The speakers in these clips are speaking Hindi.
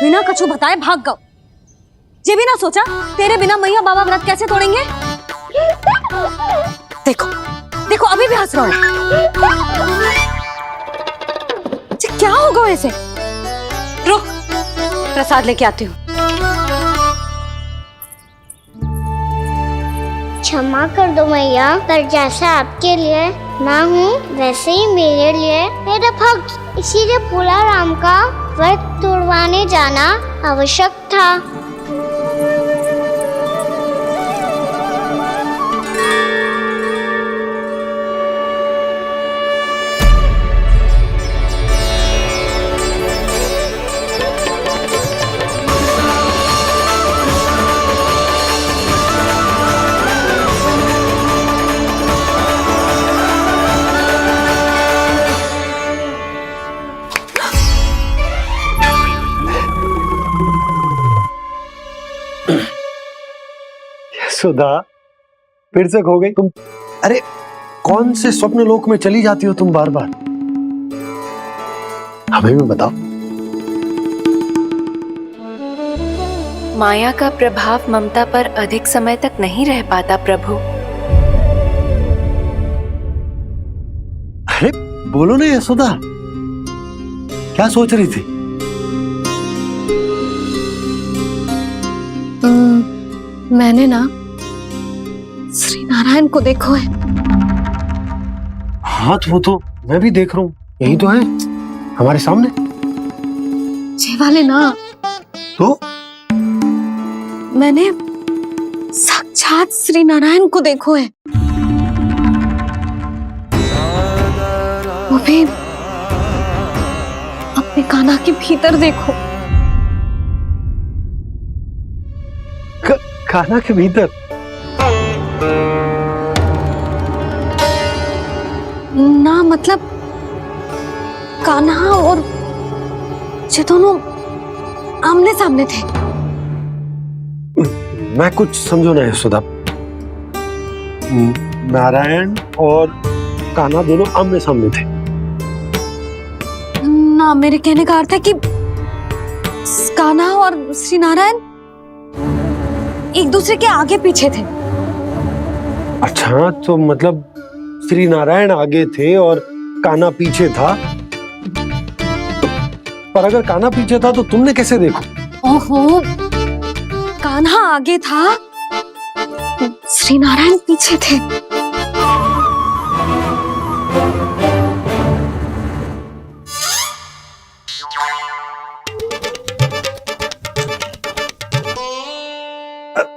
बिना कछु बताए भाग गओ। जे भी ना सोचा तेरे बिना मैया बाबा व्रत कैसे तोड़ेंगे। देखो देखो अभी भी हंस रहा है। क्या होगा वैसे? रुक, प्रसाद लेके आती हूँ। क्षमा कर दो मैया, पर जैसा आपके लिए ना हूँ वैसे ही मेरे लिए मेरा भक्त, इसीलिए भोला राम का व्रत तोड़वाने जाना आवश्यक था। सुधा, फिर से खो गई तुम। अरे कौन से स्वप्न लोक में चली जाती हो तुम बार बार? हमें भी बताओ। माया का प्रभाव ममता पर अधिक समय तक नहीं रह पाता प्रभु। अरे बोलो ना यशोदा, क्या सोच रही थी? मैंने ना श्री नारायण को देखो है। हाँ तो वो तो मैं भी देख रहा हूँ, यही तो है हमारे सामने। जे वाले ना, तो मैंने साक्षात श्री नारायण को देखो है। वो भी अपने कान्हा के भीतर देखो। कान्हा के भीतर? ना मतलब कान्हा और ये दोनों आमने सामने थे। मैं कुछ समझो ना यशोदा। नारायण और कान्हा दोनों आमने सामने थे? ना, मेरे कहने का अर्थ है कि कान्हा और श्री नारायण एक दूसरे के आगे पीछे थे। अच्छा, तो मतलब श्री नारायण आगे थे और कान्हा पीछे था। पर अगर कान्हा पीछे था तो तुमने कैसे देखो? ओहो, कान्हा आगे था, श्री नारायण पीछे थे।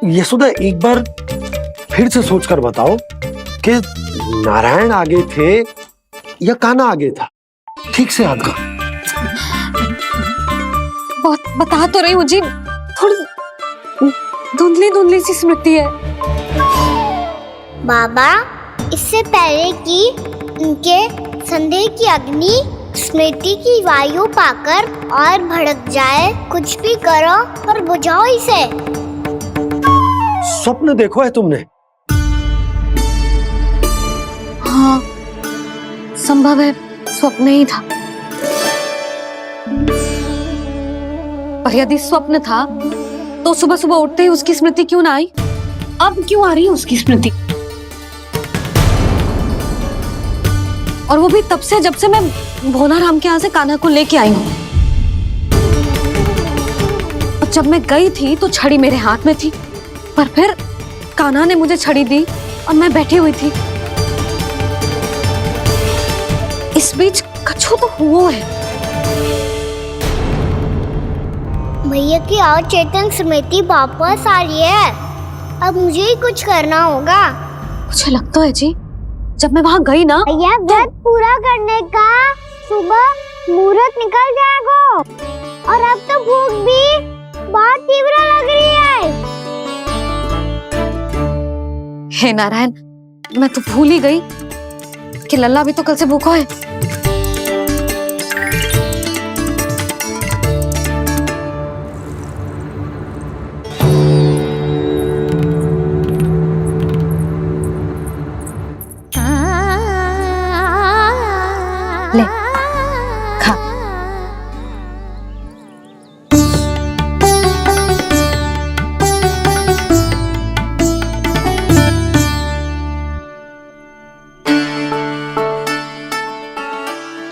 यशोदा, एक बार फिर से सोचकर बताओ कि नारायण आगे थे या कान्हा आगे था? ठीक से याद करो। बहुत बता तो रही हूँ जी, थोड़ी धुंधली धुंधली सी स्मृति है। बाबा, इससे पहले कि उनके संदेह की अग्नि स्मृति की वायु पाकर और भड़क जाए, कुछ भी करो और बुझाओ इसे। स्वप्न देखो है तुमने? हाँ, संभव है स्वप्न ही था। पर यदि स्वप्न था तो सुबह सुबह उठते ही उसकी स्मृति क्यों ना आई? अब क्यों आ रही है उसकी स्मृति? और वो भी तब से जब से मैं भोला राम के यहाँ से कान्हा को लेके आई हूँ। और जब मैं गई थी तो छड़ी मेरे हाथ में थी, पर फिर कान्हा ने मुझे छड़ी दी और मैं बैठी हुई थी। इस बीच कछु तो हुआ है। भैया की अचेतन स्मृति वापस आ रही है। अब मुझे ही कुछ करना होगा। मुझे लगता है जी, जब मैं वहां गई ना, भैया व्रत पूरा करने का सुबह मुहूर्त निकल जाएगा और अब तो भूख भी बहुत तीव्र लग रही है। हे नारायण, मैं तो भूल ही गई कि लल्ला भी तो कल से भूखा है। ले, खा।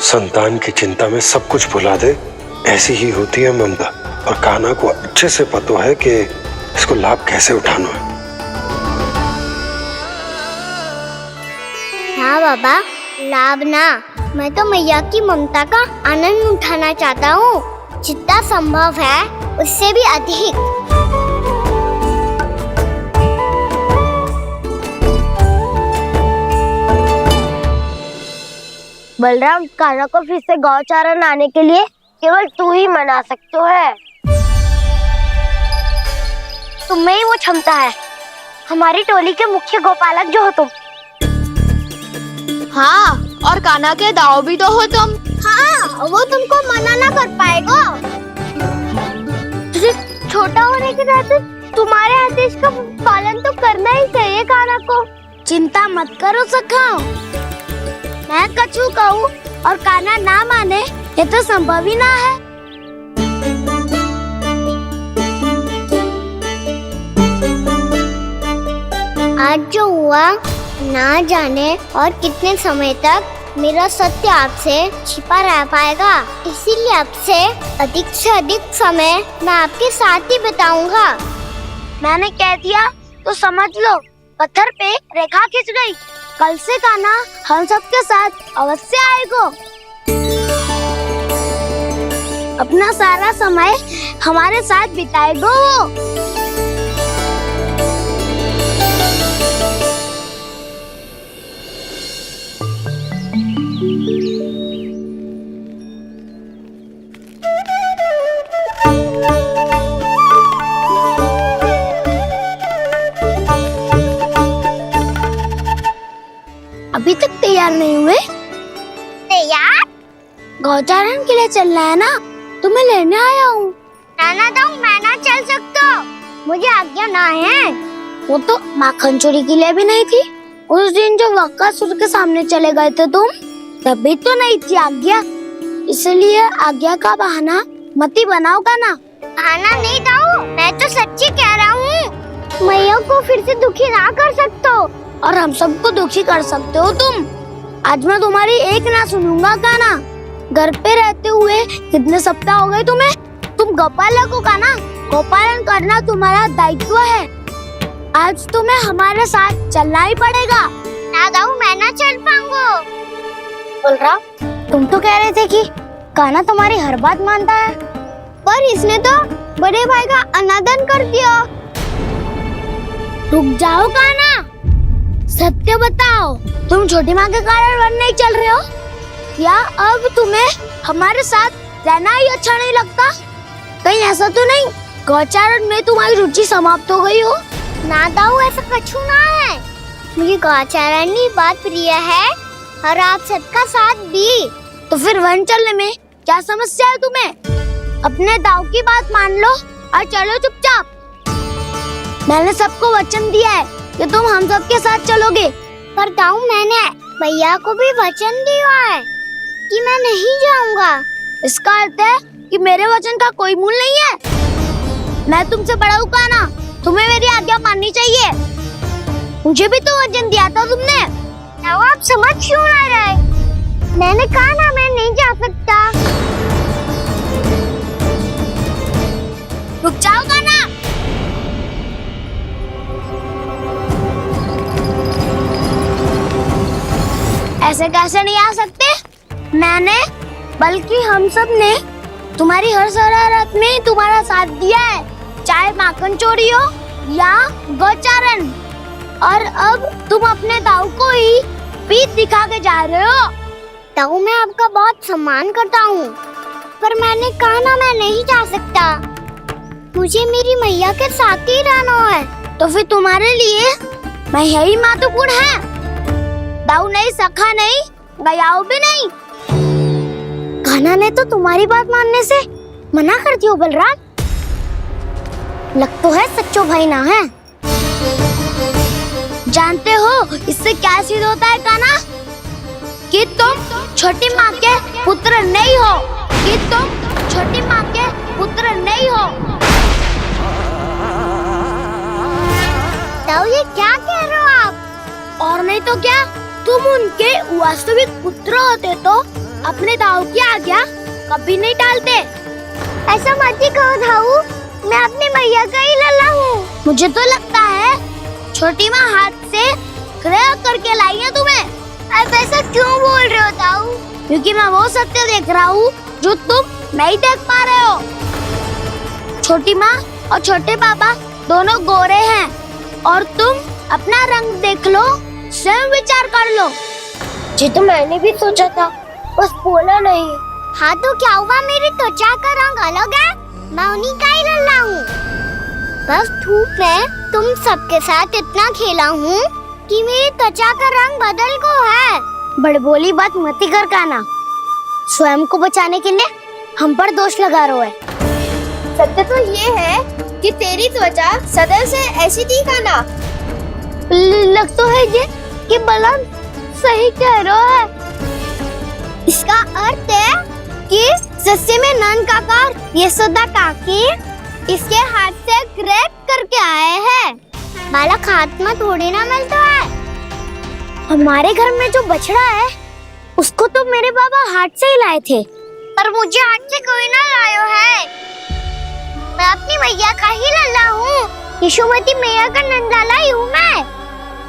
संतान की चिंता में सब कुछ भुला दे, ऐसी ही होती है ममता। और कान्हा को अच्छे से पता है कि इसको लाभ कैसे उठाना है। हाँ बाबा, लाभ ना, मैं तो मैया की ममता का आनंद उठाना चाहता हूँ, जितना संभव है उससे भी अधिक। बलराम, कान्हा को फिर से गौचारण आने के लिए केवल तू ही मना सकते है। तुम्हें ही वो क्षमता है, हमारी टोली के मुख्य गोपालक जो हो तुम। हाँ, और कान्हा के दाव भी तो हो तुम। हाँ, वो तुमको मना ना कर पाएगा। तुझे छोटा होने के नाते तुम्हारे आदेश का पालन तो करना ही चाहिए कान्हा को। चिंता मत करो सखा, मैं कछु कहूँ और कान्हा ना माने, ये तो संभव ही ना है। आज जो हुआ ना जाने और कितने समय तक मेरा सत्य आपसे छिपा रह पाएगा, इसीलिए आपसे अधिक से अधिक समय मैं आपके साथ ही बिताऊंगा। मैंने कह दिया तो समझ लो, पत्थर पे रेखा खिंच गई। कल से कान्हा हम सबके साथ अवश्य आएगा। अपना सारा समय हमारे साथ बिताएगा वो। अभी तक तैयार नहीं हुए? तैयार? गौचारण के लिए चलना है ना, तुम्हें लेने आया हूँ। नाना दाऊ, मैं ना चल सकता, मुझे आज्ञा ना है। वो तो माखन चोरी के लिए भी नहीं थी। उस दिन जो वक्कासुर के सामने चले गए थे तुम, तभी तो नहीं थी आज्ञा। इसलिए आज्ञा का बहाना मती बनाओ कान्हा। बहाना नहीं दाऊ, मैं तो सच्ची कह रहा हूँ। मैया को फिर से दुखी ना कर सकते हो। और हम सबको दुखी कर सकते हो तुम। आज मैं तुम्हारी एक ना सुनूंगा कान्हा। घर पे रहते हुए कितने सप्ताह हो गए तुम्हें? तुम गोपालक हो कान्हा, गोपालन करना तुम्हारा दायित्व है। आज तुम्हें हमारे साथ चलना ही पड़ेगा। ना दाऊ, मैं ना चल पाऊंगा। बलराम, तुम तो कह रहे थे कि कान्हा तुम्हारी हर बात मानता है, पर इसने तो बड़े भाई का अनादर कर दिया। रुक जाओ कान्हा, सत्य बताओ, तुम छोटी माँ के कारण वन नहीं चल रहे हो या अब तुम्हें हमारे साथ रहना ही अच्छा नहीं लगता? कहीं ऐसा तो नहीं गौचारण में तुम्हारी रुचि समाप्त हो गई हो? ना दाऊ, ऐसा कछु ना है। मुझे गौचारण की बात प्रिय है और आप सबका साथ भी। तो फिर वन चलने में क्या समस्या है तुम्हें? अपने दाऊ की बात मान लो और चलो चुपचाप। मैंने सबको वचन दिया है कि तुम हम सबके साथ चलोगे। पर दाऊ, मैंने भैया को भी वचन दिया है कि मैं नहीं जाऊंगा। इसका अर्थ है कि मेरे वचन का कोई मूल नहीं है। मैं तुमसे बड़ा हूँ कान्हा, तुम्हें मेरी आज्ञा माननी चाहिए। मुझे भी तो वचन दिया था तुमने। दाऊ, आप समझ क्यों ना रहे? मैंने कहा ना, मैं नहीं जा सकता। रुक जाओ कान्हा। ऐसे कैसे नहीं आ सकते? मैंने बल्कि हम सब ने तुम्हारी हर शरारत में तुम्हारा साथ दिया है, चाहे माखन चोरी हो या गौचारण। और अब तुम अपने दाऊ को ही पीठ दिखा के जा रहे हो। दाऊ, मैं आपका बहुत सम्मान करता हूँ, पर मैंने कहा ना, मैं नहीं जा सकता। मुझे मेरी मैया के साथ ही रहना है। तो फिर तुम्हारे लिए मैं यही महत्वपूर्ण है। दाऊ नहीं, सखा नहीं, गयाऊ भी नहीं। कान्हा ने तो तुम्हारी बात मानने से मना कर दिया बलराम। लग तो है सच्चो भाई ना है। जानते हो इससे क्या सिद्ध होता है कान्हा? कि तुम छोटी माँ के पुत्र नहीं हो, कि तुम छोटी माँ के पुत्र नहीं हो। दाऊ, ये क्या कह रहे हो आप? और नहीं तो क्या, तुम उनके वास्तविक पुत्र होते तो अपने दाऊ की आज्ञा कभी नहीं टालते। ऐसा मत ही कहो दाऊ, मैं अपनी मैया का ही लल्ला हूँ। मुझे तो लगता है छोटी माँ हाथ से ग्रह करके लाई है तुम्हें। अब ऐसा क्यों बोल रहे हो दाऊ? क्योंकि मैं वो सत्य देख रहा हूँ जो तुम नहीं देख पा रहे हो। छोटी माँ और छोटे पापा दोनों गोरे हैं और तुम अपना रंग देख लो, स्वयं विचार कर लो। जी तो मैंने भी सोचा था, बस बोला नहीं। हाँ तो क्या हुआ, मेरी त्वचा का रंग अलग है, मैं उन्हीं का ही लल्ला हूँ। बस धूप में तुम सबके साथ इतना खेला हूँ कि मेरी त्वचा का रंग बदल को है। बड़बोली बात मत कर काना, स्वयं को बचाने के लिए हम पर दोष लगा रहे हो। सत्य तो ये है कि तेरी त्वचा सदैव से ऐसी थी काना। लग तो है ये कि बलन सही कह रहा है। इसका अर्थ है कि सस्ते में नन काकार यशोदा काकी इसके हाथ से ग्रेप करके आए हैं। बालक हाथ में थोड़ी ना मिलता है। हमारे घर में जो बछड़ा है उसको तो मेरे बाबा हाथ से ही लाए थे, पर मुझे हाथ से कोई ना लायो है। मैं अपनी मैया का ही लल्ला हूँ, यशोमती मैया का नंदलाला ही हूँ मैं।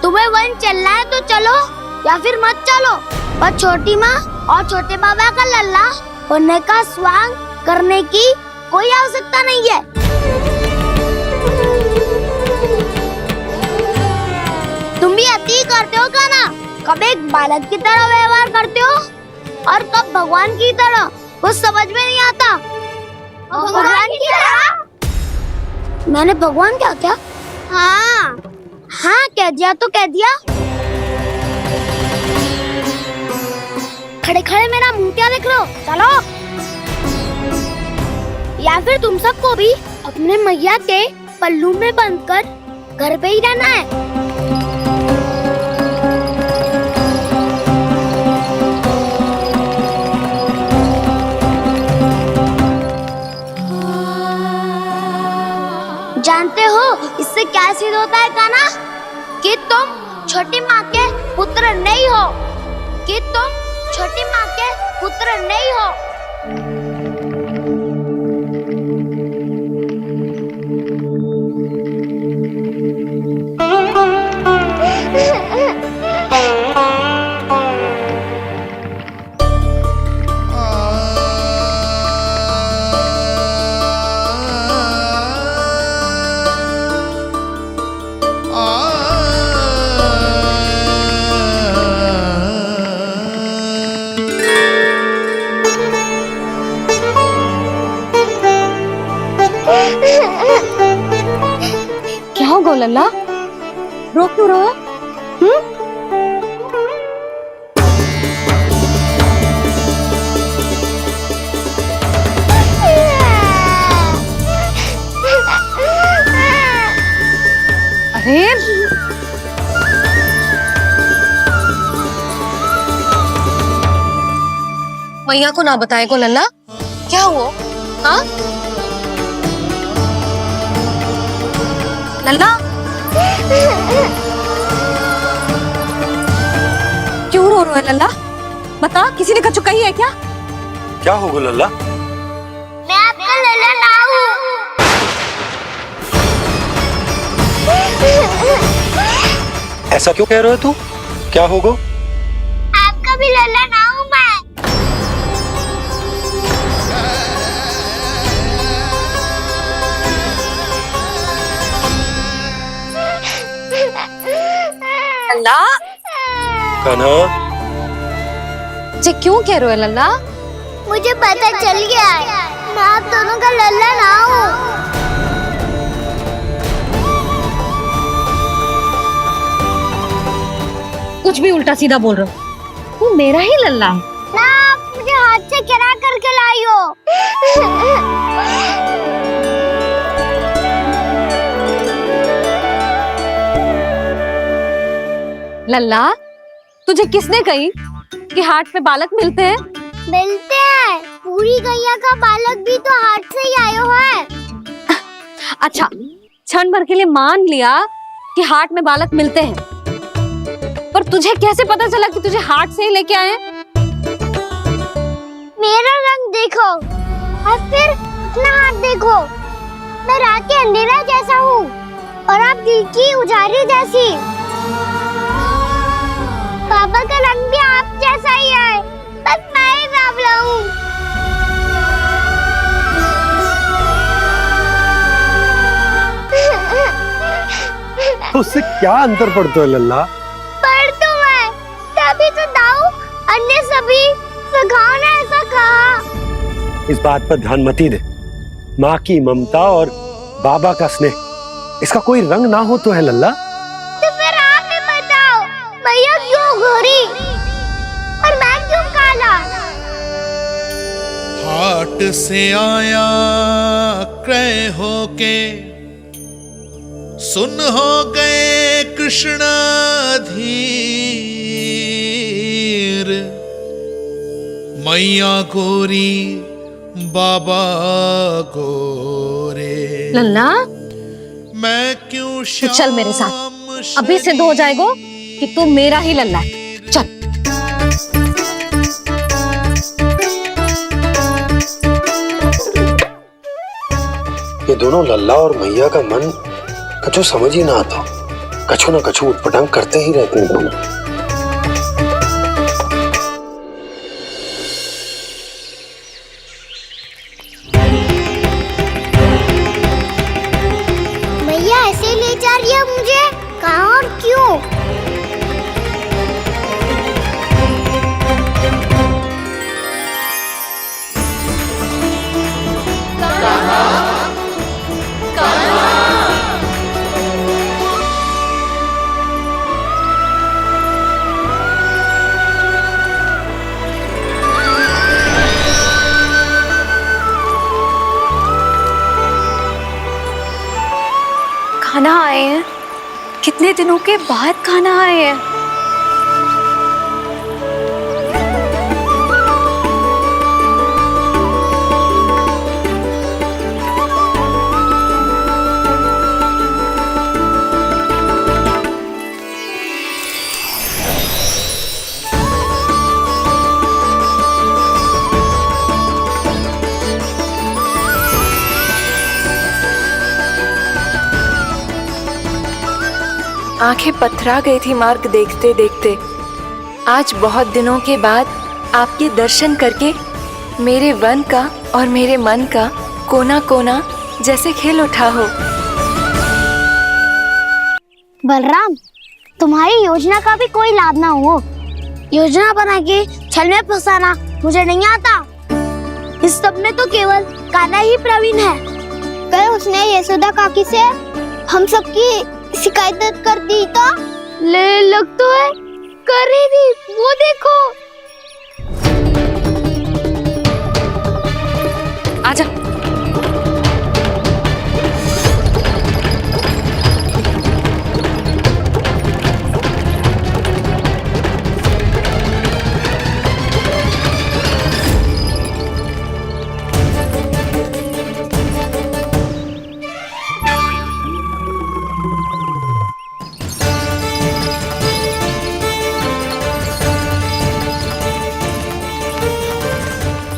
तुम्हें वन चलना है तो चलो या फिर मत चलो, पर छोटी माँ और छोटे बाबा का लल्ला होने का स्वांग करने की कोई आवश्यकता नहीं है। तुम भी अति करते हो क्या ना? कब एक बालक की तरह व्यवहार करते हो और कब भगवान की तरह, कुछ समझ में नहीं आता। भगवान की तरह? मैंने भगवान क्या क्या? हाँ हाँ कह दिया तो कह दिया। खड़े खड़े मेरा मुंह क्या देख रहे हो? चलो। या फिर तुम सबको भी अपने मैया के पल्लू में बंधकर घर पे ही रहना है। जानते हो इससे क्या सिद्ध होता है काना? कि तुम छोटी माँ के पुत्र नहीं हो, कि तुम छोटी माँ के पुत्र नहीं हो। क्या हो गो लल्ला, रो क्यों रहा है? अरे मैया को ना बताए को लल्ला, क्या हुआ? हाँ लल्ला, क्यों रो रहा है लल्ला? बता, किसी ने कछु कही है क्या? क्या होगा लल्ला? मैं आपका लल्ला ना हूँ। ऐसा क्यों कह रहे हो तू? क्या होगा? आपका भी लल्ला ना हूँ मैं। लल्ला, कान्हा, जे क्यों कह रहे हो लल्ला? मुझे पता चल गया है, मैं आप दोनों का लल्ला ना हूँ। कुछ भी उल्टा सीधा बोल रहे हो, तू मेरा ही लल्ला है। ना आप मुझे हाथ से गिरा करके लाई हो। लल्ला, तुझे किसने कही कि हाट में बालक मिलते हैं? मिलते हैं, पूरी गैया का बालक भी तो हाट से ही आयो है। अच्छा, क्षण भर के लिए मान लिया कि हाट में बालक मिलते हैं, पर तुझे कैसे पता चला कि तुझे हाट से ही लेके आए? मेरा रंग देखो और फिर अपना हाथ देखो। मैं रात के अंधेरा जैसा हूँ और आप दिन की उजाली जैसी। पापा का रंग भी आप जैसा ही है, बस मैं ही बावला हूँ। उससे क्या अंतर पड़ता है लल्ला? पर तो मैं तभी तो दाऊ अन्य सभी सखाओ ने ऐसा कहा। इस बात पर ध्यान मत ही दे। माँ की ममता और बाबा का स्नेह, इसका कोई रंग ना हो तो है लल्ला। तो फिर आप ही बताओ, भैया क्यों गोरी और मैं क्यों काला? हाट से आया क्रय होके, सुन हो गए कृष्ण धीर। मैया गोरी बाबा गोरे, लल्ला मैं क्यों तू चल मेरे साथ, अभी सिद्ध हो जाएगा कि तू मेरा ही लल्ला है। चल। ये दोनों लल्ला और मैया का मन कछु समझ ही ना आता। कछु ना कछु उटपटांग करते ही रहते हैं दोनों। भैया ऐसे ले जा रही है मुझे, कहाँ और क्यों? खाना आए हैं, कितने दिनों के बाद खाना आए हैं। आंखें पथरा गई थी मार्ग देखते देखते। आज बहुत दिनों के बाद आपके दर्शन करके मेरे वन का और मेरे मन का कोना कोना जैसे खेल उठा हो। बलराम, तुम्हारी योजना का भी कोई लाभ ना हो। योजना बना के छल में फंसाना मुझे नहीं आता। इस सब में तो केवल कान्हा ही प्रवीण है। कल उसने यशोदा काकी से हम सबकी शिकायत कर दी तो लग तो है कर ही दी, वो देखो। आजा।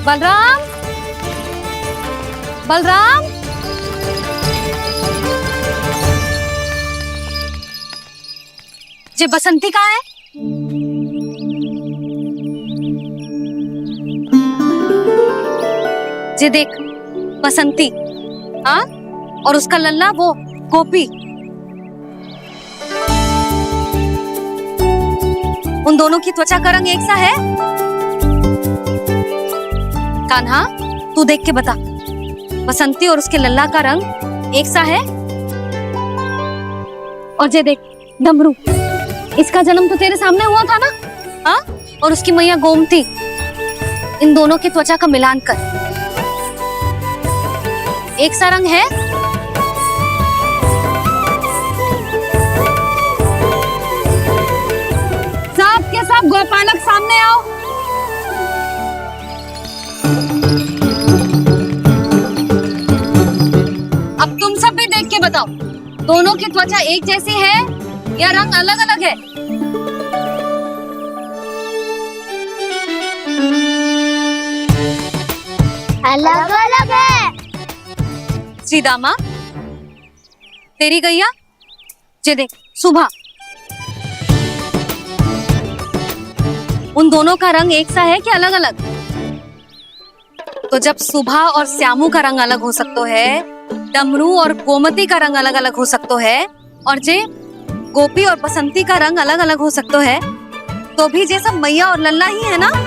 बलराम, बलराम, ये बसंती कहाँ है? ये देख बसंती, हाँ, और उसका लल्ला वो गोपी। उन दोनों की त्वचा का रंग एक सा है? कान्हा, तू देख के बता, बसंती और उसके लल्ला का रंग एक सा है? और ये देख डमरू, इसका जन्म तो तेरे सामने हुआ था ना? हाँ, और उसकी मैया गोमती। इन दोनों की त्वचा का मिलान कर, एक सा रंग है? सब के सब गोपालक सामने आओ। अब तुम सब भी देख के बताओ, दोनों की त्वचा एक जैसी है या रंग अलग अलग है? अलग अलग है। श्रीदामा, तेरी गैया जे देख सुबह, उन दोनों का रंग एक सा है कि अलग अलग? तो जब सुबह और श्यामू का रंग अलग हो सकता है, डमरू और गोमती का रंग अलग अलग हो सकता है, और जे गोपी और बसंती का रंग अलग अलग हो सकता है, तो भी जे सब मैया और लल्ला ही है ना।